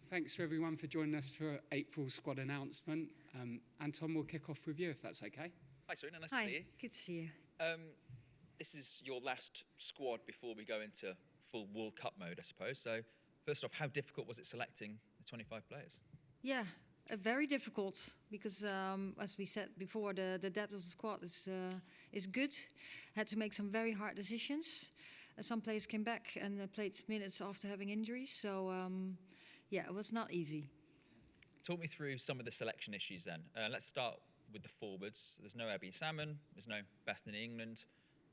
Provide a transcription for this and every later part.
Thanks to everyone for joining us for April's squad announcement. Anton, we'll kick off with you if that's okay. Hi, Sarina. Nice to see you. Good to see you. This is your last squad before we go into full World Cup mode, I suppose. So, first off, how difficult was it selecting the 25 players? Yeah, very difficult because, as we said before, the depth of the squad is good. Had to make some very hard decisions. Some players came back and played minutes after having injuries. So, yeah, it was not easy. Talk me through some of the selection issues then. Let's start with the forwards. There's no Abby Salmon. There's no Best in England.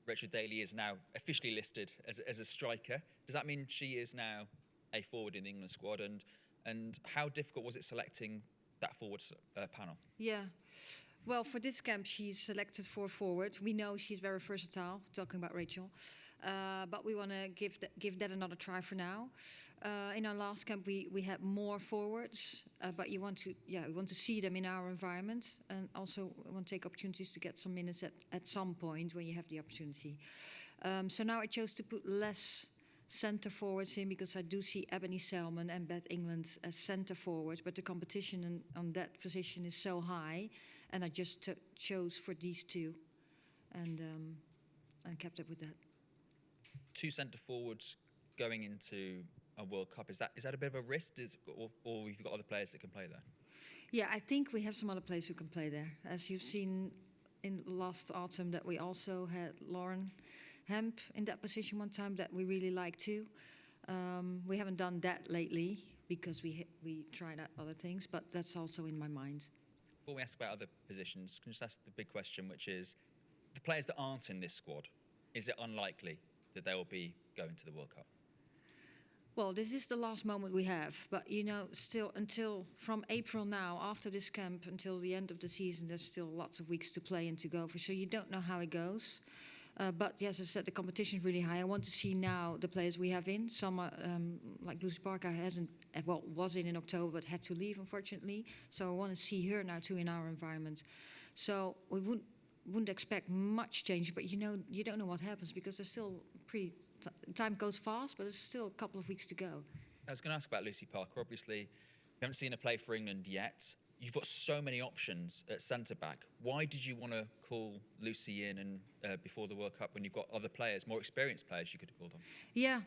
Rachel Daly is now officially listed as a striker. Does that mean she is now a forward in the England squad? And how difficult was it selecting that forward panel? Yeah. Well, for this camp, she's selected for forward. We know she's very versatile, talking about Rachel. But we want to give that another try for now. In our last camp, we had more forwards, but we want to see them in our environment, and also we want to take opportunities to get some minutes at some point when you have the opportunity. So now I chose to put less centre forwards in because I do see Ebony Selman and Beth England as centre forwards, but the competition on that position is so high, and I just chose for these two, and kept up with that. Two centre forwards going into a World Cup, is that a bit of a risk, or you've got other players that can play there? Yeah, I think we have some other players who can play there. As you've seen in last autumn, that we also had Lauren Hemp in that position one time that we really like too. We haven't done that lately because we tried out other things, but that's also in my mind. Before we ask about other positions, can I just ask the big question, which is the players that aren't in this squad, is it unlikely that they will be going to the World Cup? Well, this is the last moment we have, but still until from April now, after this camp, until the end of the season, there's still lots of weeks to play and to go for. So you don't know how it goes. But yes, as I said, the competition is really high. I want to see now the players we have in. Some, like Lucy Parker, was in October, but had to leave, unfortunately. So I want to see her now too in our environment. So we wouldn't expect much change, but you don't know what happens because there's still time goes fast, but there's still a couple of weeks to go. I was going to ask about Lucy Parker. Obviously, we haven't seen her play for England yet. You've got so many options at centre-back. Why did you want to call Lucy in and before the World Cup when you've got other players, more experienced players you could have called on? Yeah.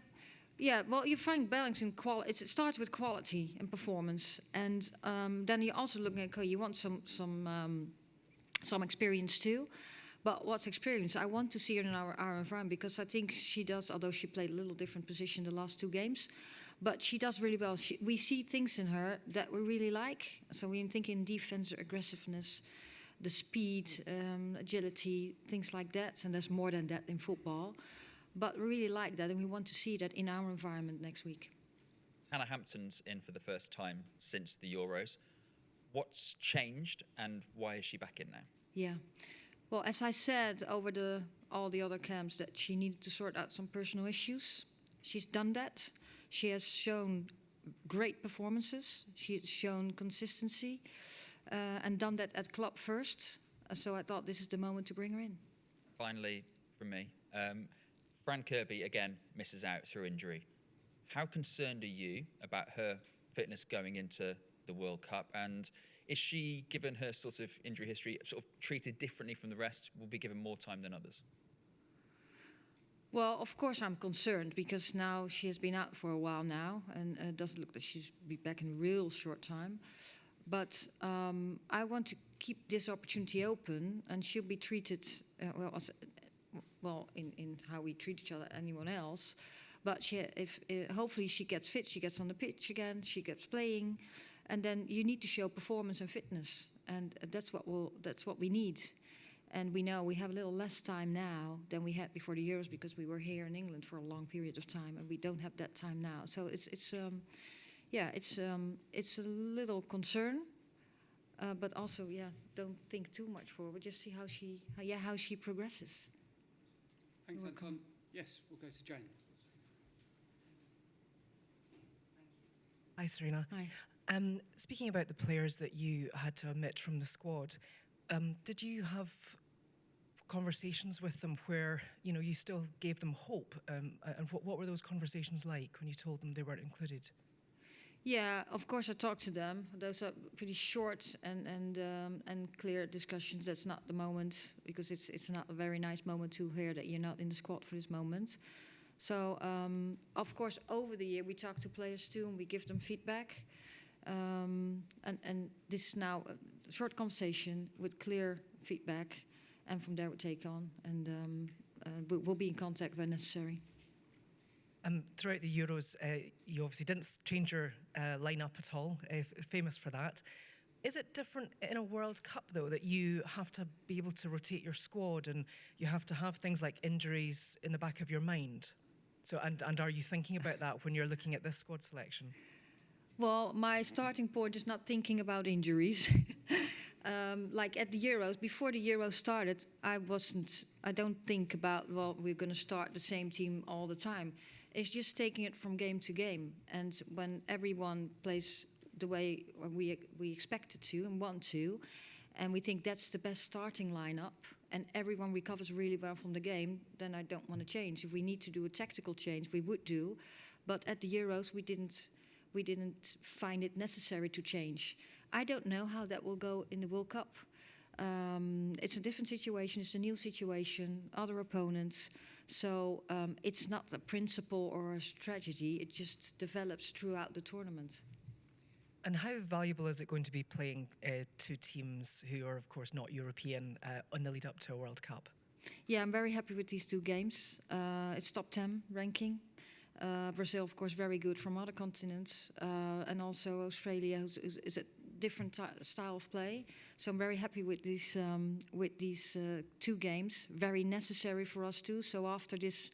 Well, you find balance in quality. It starts with quality and performance, and then you're also looking at you want some experience too. But what's experience? I want to see her in our environment because I think she does, although she played a little different position the last two games, but she does really well. We see things in her that we really like. So we're thinking defense, aggressiveness, the speed, agility, things like that. And there's more than that in football. But we really like that, and we want to see that in our environment next week. Hannah Hampton's in for the first time since the Euros. What's changed, and why is she back in now? Yeah. Well, as I said over all the other camps, that she needed to sort out some personal issues. She's done that. She has shown great performances. She has shown consistency and done that at club first. So I thought this is the moment to bring her in. Finally, from me, Fran Kirby again misses out through injury. How concerned are you about her fitness going into the World Cup, and is she, given her sort of injury history, sort of treated differently from the rest, will be given more time than others? Well, of course I'm concerned because now she has been out for a while now, and it doesn't look like she'll be back in a real short time. But I want to keep this opportunity open, and she'll be treated in how we treat each other, anyone else. But hopefully she gets fit, she gets on the pitch again, she gets playing. And then you need to show performance and fitness, and that's what we need. And we know we have a little less time now than we had before the Euros because we were here in England for a long period of time, and we don't have that time now. So it's a little concern, but also don't think too much forward. Just see how she progresses. Thanks, Anton. Yes, we'll go to Jane. Hi, Sarina. Hi. Speaking about the players that you had to omit from the squad, did you have conversations with them where you still gave them hope? And what were those conversations like when you told them they weren't included? Yeah, of course I talk to them. Those are pretty short and clear discussions. That's not the moment because it's not a very nice moment to hear that you're not in the squad for this moment. So of course over the year we talk to players too and we give them feedback. And this is now a short conversation with clear feedback, and from there we take on and we'll be in contact when necessary. Throughout the Euros, you obviously didn't change your lineup at all, famous for that. Is it different in a World Cup, though, that you have to be able to rotate your squad and you have to have things like injuries in the back of your mind? So, and are you thinking about that when you're looking at this squad selection? Well, my starting point is not thinking about injuries. Like at the Euros, before the Euros started, I don't think about, well, we're going to start the same team all the time. It's just taking it from game to game. And when everyone plays the way we expect it to and want to, and we think that's the best starting lineup, and everyone recovers really well from the game, then I don't want to change. If we need to do a tactical change, we would do. But at the Euros, we didn't find it necessary to change. I don't know how that will go in the World Cup. It's a different situation. It's a new situation, other opponents. So it's not a principle or a strategy. It just develops throughout the tournament. And how valuable is it going to be playing two teams who are, of course, not European on the lead up to a World Cup? Yeah, I'm very happy with these two games. It's top 10 ranking. Brazil, of course, very good from other continents. And also Australia is a different style of play. So I'm very happy with these two games. Very necessary for us too. So after this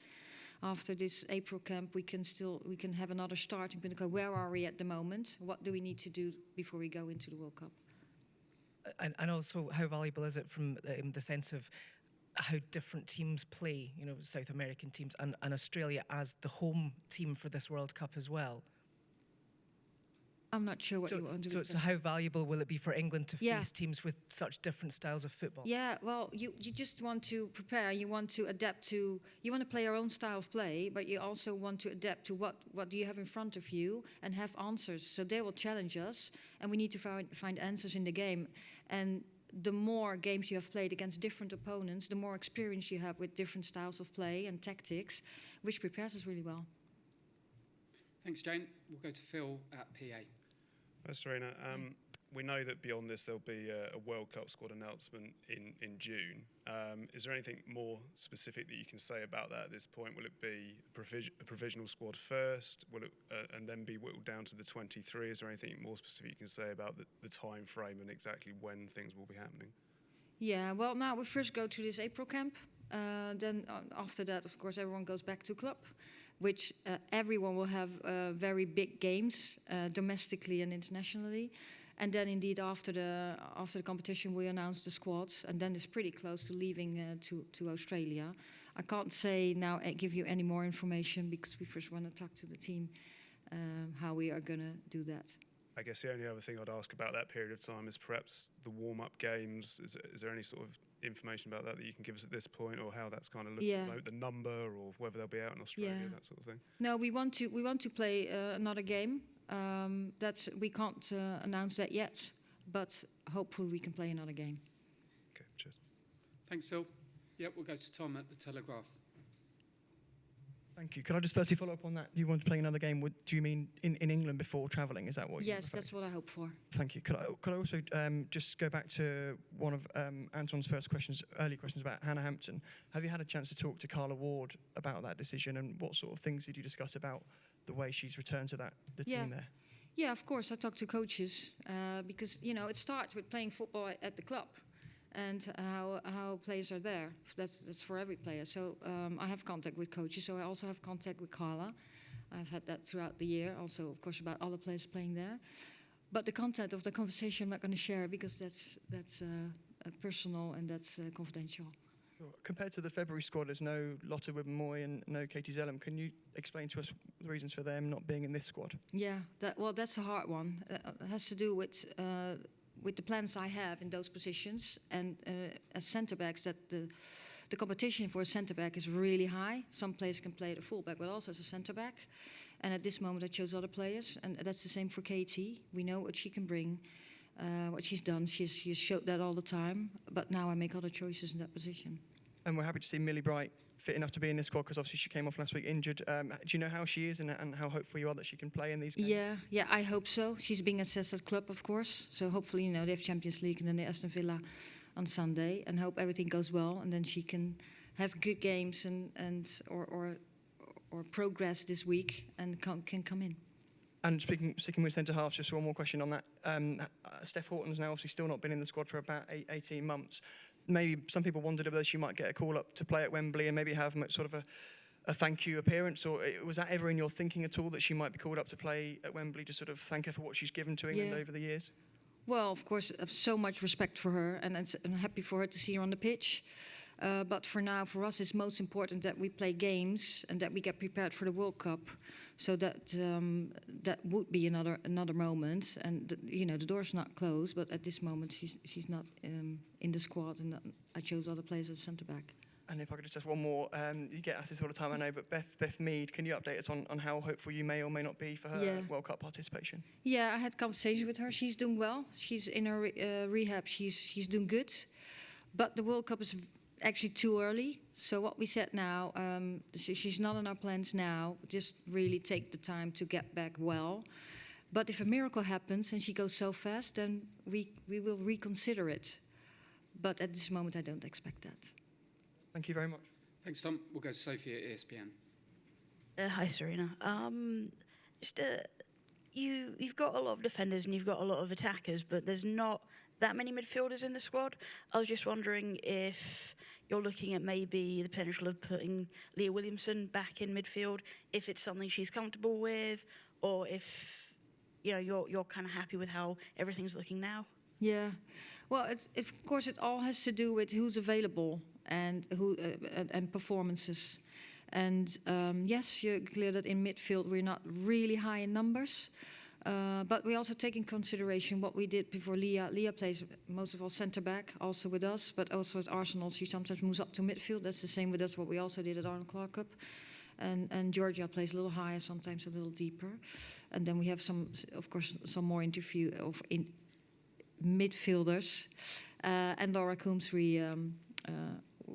April camp, we can have another start and think, okay, where are we at the moment? What do we need to do before we go into the World Cup? And also, how valuable is it from the sense of how different teams play, you know, South American teams and Australia as the home team for this World Cup as well? I'm not sure what you want to do. So how valuable will it be for England to face teams with such different styles of football? Yeah, well, you just want to prepare. You want to adapt to. You want to play your own style of play, but you also want to adapt to what do you have in front of you and have answers. So they will challenge us, and we need to find answers in the game. And the more games you have played against different opponents, the more experience you have with different styles of play and tactics, which prepares us really well. Thanks, Jane. We'll go to Phil at PA. Sarina, we know that beyond this there'll be a World Cup squad announcement in June. Is there anything more specific that you can say about that at this point? Will it be a provisional squad first? Will it and then be whittled down to the 23? Is there anything more specific you can say about the time frame and exactly when things will be happening? Yeah, well, now we first go to this April camp. Then after that, of course, everyone goes back to club, which everyone will have very big games domestically and internationally. And then indeed after the competition we announce the squads, and then it's pretty close to leaving to Australia. I can't say now, give you any more information because we first want to talk to the team how we are going to do that. I guess the only other thing I'd ask about that period of time is perhaps the warm-up games. Is there any sort of information about that you can give us at this point, or how that's kind of looking at the moment, the number, or whether they'll be out in Australia, that sort of thing? No, we want to play another game. We can't announce that yet, but hopefully we can play another game. Okay, cheers. Thanks, Phil. Yep, we'll go to Tom at the Telegraph. Thank you. Could I just firstly follow up on that? You want to play another game? Do you mean in England before travelling? Is that what you're Yes, that's what I hope for. Thank you. Could I also just go back to one of Anton's early questions about Hannah Hampton? Have you had a chance to talk to Carla Ward about that decision, and what sort of things did you discuss about the way she's returned to the team there? Yeah, of course. I talk to coaches because, you know, it starts with playing football at the club and how players are there. That's for every player. So I have contact with coaches. So I also have contact with Carla. I've had that throughout the year. Also, of course, about other players playing there. But the content of the conversation I'm not going to share because that's personal and that's confidential. Sure. Compared to the February squad, there's no Lotte Wibben-Moy and no Katie Zellum. Can you explain to us the reasons for them not being in this squad? Yeah, that's a hard one. It has to do with the plans I have in those positions, and as centre backs, that the competition for a centre back is really high. Some players can play at a full back, but also as a centre back, And at this moment, I chose other players, and that's the same for Katie. We know what she can bring, what she's done. She's showed that all the time. But now I make other choices in that position. And we're happy to see Millie Bright fit enough to be in this squad because obviously she came off last week injured. Do you know how she is and how hopeful you are that she can play in these games? Yeah, I hope so. She's being assessed at club, of course. So hopefully, they have Champions League and then they Aston Villa on Sunday, and hope everything goes well, and then she can have good games or progress this week and can come in. And sticking with centre halves, just one more question on that. Steph Horton's now obviously still not been in the squad for about 18 months. Maybe some people wondered whether she might get a call up to play at Wembley and maybe have sort of a thank you appearance, or was that ever in your thinking at all that she might be called up to play at Wembley to sort of thank her for what she's given to England over the years? Well, of course, I have so much respect for her, and I'm happy for her to see her on the pitch. But for now, for us, it's most important that we play games and that we get prepared for the World Cup. So that would be another moment. And the door's not closed, but at this moment, she's not in the squad, and I chose other players as centre back. And if I could just ask one more, you get asked this all the time, I know, but Beth Mead, can you update us on how hopeful you may or may not be for her World Cup participation? Yeah, I had conversation with her. She's doing well. She's in her rehab. She's doing good. But the World Cup is actually too early. So what we said now, she's not in our plans now. Just really take the time to get back well. But if a miracle happens and she goes so fast, then we will reconsider it. But at this moment, I don't expect that. Thank you very much. Thanks, Tom. We'll go to Sophie at ESPN. Hi, Sarina. You've got a lot of defenders and you've got a lot of attackers, but there's not that many midfielders in the squad. I was just wondering if you're looking at maybe the potential of putting Leah Williamson back in midfield, if it's something she's comfortable with, or if you're kind of happy with how everything's looking now. Yeah, well, of course, it all has to do with who's available and who and performances. And yes, you're clear that in midfield we're not really high in numbers, but we also take in consideration what we did before Leah. Leah plays most of all centre back, also with us, but also at Arsenal she sometimes moves up to midfield. That's the same with us, what we also did at Arnold Clark Cup. And Georgia plays a little higher, sometimes a little deeper. And then we have some more interview of midfielders. And Laura Coombs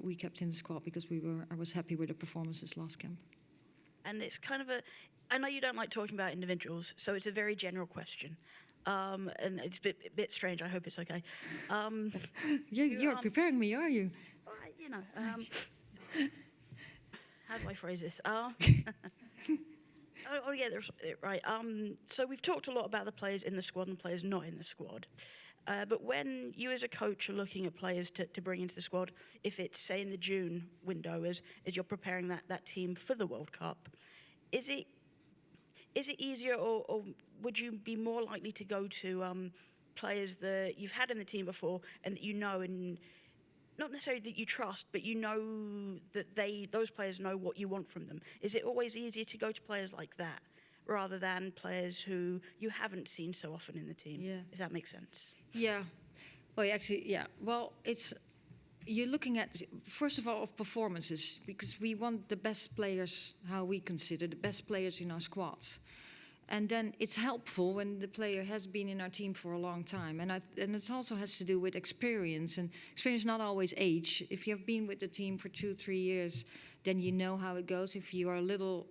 we kept in the squad because I was happy with the performances last camp. And it's kind of I know you don't like talking about individuals, so it's a very general question. And it's a bit strange, I hope it's okay. You're preparing me, are you? How do I phrase this? I want to get it right. So we've talked a lot about the players in the squad and players not in the squad. But when you as a coach are looking at players to bring into the squad, if it's, say, in the June window as you're preparing that team for the World Cup, is it easier or would you be more likely to go to players that you've had in the team before and that you know, and not necessarily that you trust, but you know that those players know what you want from them? Is it always easier to go to players like that rather than players who you haven't seen so often in the team, if that makes sense? Yeah. Well, actually, yeah. Well, you're looking at, first of all, of performances, because we want the best players, how we consider, the best players in our squads. And then it's helpful when the player has been in our team for a long time. And it also has to do with experience. And experience not always age. If you have been with the team for 2-3 years, then you know how it goes. If you are a little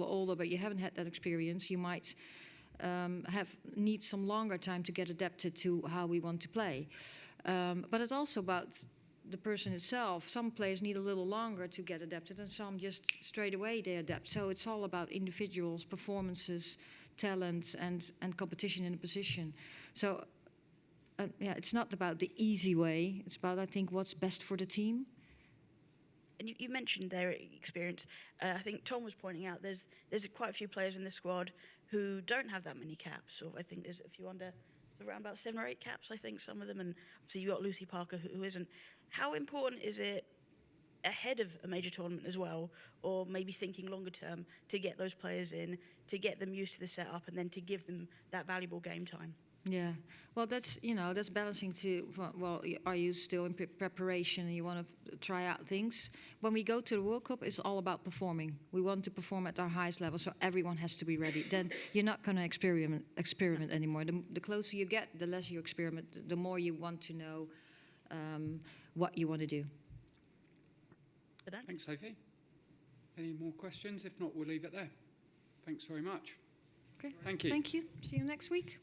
older, but you haven't had that experience, you might need some longer time to get adapted to how we want to play. But it's also about the person itself. Some players need a little longer to get adapted, and some just straight away they adapt. So it's all about individuals, performances, talent, and competition in a position. So it's not about the easy way. It's about, I think, what's best for the team. And you mentioned their experience. I think Tom was pointing out there's quite a few players in the squad who don't have that many caps. So I think there's a few under around about 7 or 8 caps, I think, some of them. And obviously you've got Lucy Parker who isn't. How important is it ahead of a major tournament as well, or maybe thinking longer term, to get those players in, to get them used to the setup and then to give them that valuable game time? Yeah, well, that's balancing to. Well, are you still in preparation and you want to try out things? When we go to the World Cup, it's all about performing. We want to perform at our highest level, so everyone has to be ready. Then you're not going to experiment anymore. The closer you get, the less you experiment. The more you want to know what you want to do. Thanks, Sophie. Any more questions? If not, we'll leave it there. Thanks very much. Okay. Thank you. Thank you. See you next week.